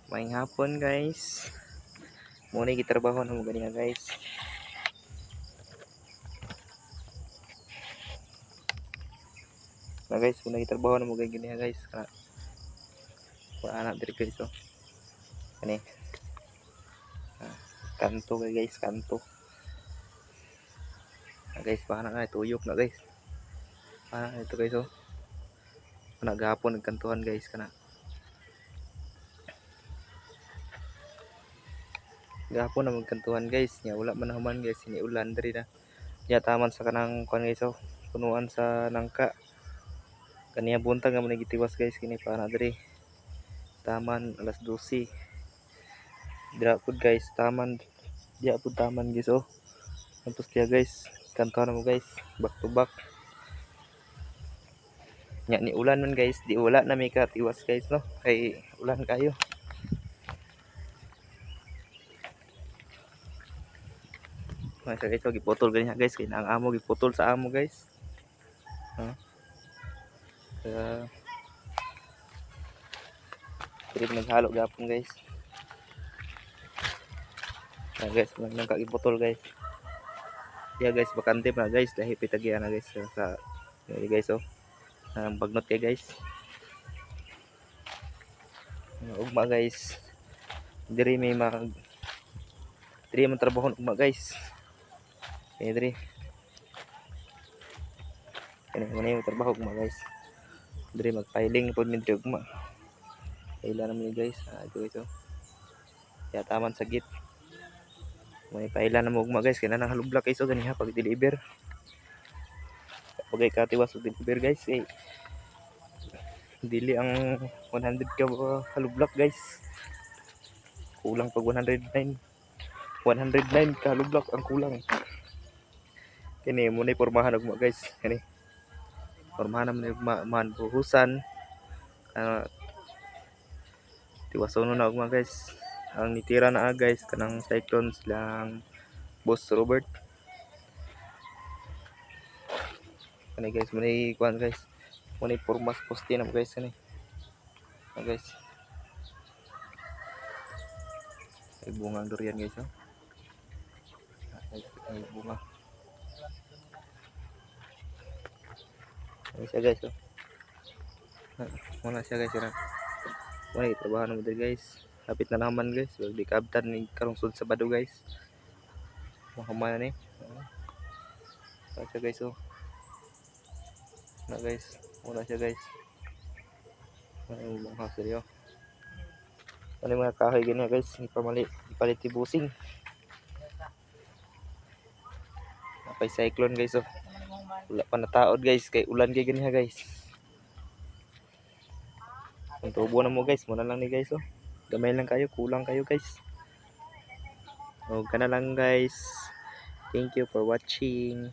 Maayong hapon guys. Muna gitrabaho na mo ganyan guys. Na guys, muna gitrabaho na mo ganyan guys. Anak diri guys oh. Kani. Kanto guys, kanto. Guys, baka na tuyok na guys. Ito guys oh. Nagahapon nagkantuhan guys kana. Gahapon na magkantuhan guys. Nya wala man naman guys, ini ulan diri na. Ya taman sa kanang kuan guys oh. Punuan sa nangka. Kaniya buntag nga mo nagitiwas guys kini pa na diri. Taman alas 12. Dira pud guys, taman. Diya pud taman guys oh. Tapos dia guys, kantuhan mo guys, back to back. Nya ni ulan man guys, di wala na may katiwas guys no. Kay ulan kayo. Masa guys, giputol ganyan guys, kay ang amo giputol sa amo guys. Kaya trip naghalo gapon guys. Guys, nang kagiputol guys. Yeah guys, bakante pa guys, dahil pitagyan na guys sa guys oh. Ang bagnot kay guys. Ugma guys. Diri may diri man trabaho ugma guys. Diri. Kani mo na trabaho ugma guys. Diri mag-filing pod mi diri ugma. Kailan naman guys. Ito guys oh. Ya taman sa git. May pailan na mo ugma guys, kaya nang halublak guys oh ganiha pag deliver. Pagay katiwas og deliver guys eh. Dili ang 100 ka halublak guys. Kulang pag 109 ka halublak ang kulang. Kini mo ni pormahan ugma guys. Kani pormahan naman man buhusan. Tiwason na ugma guys. Ang nitira na guys kanang cyclone silang Boss Robert. Kani guys, muni kuan guys. Muni pormas poste na guys kani. Guys. Ay bunga durian guys oh. Ay bunga. Ay siya guys oh. Muna siya guys. Muna itrabaho na mo diri guys. Hapit na naman guys. Wag di kabtan ni karong sud Sabado guys. Mahuman na ni. Ay siya guys oh. Na guys, muna siya guys. Ay bunga seryo. Ano mga kahoy ganyan guys, ipalit busing. Napay cyclone guys oh. Wala pa nataod guys, kay ulan kay ganyan guys. Ang tubo na mo guys, muna lang ni guys oh. Gamay lang kayo, kulang kayo guys. O kana lang guys. Thank you for watching.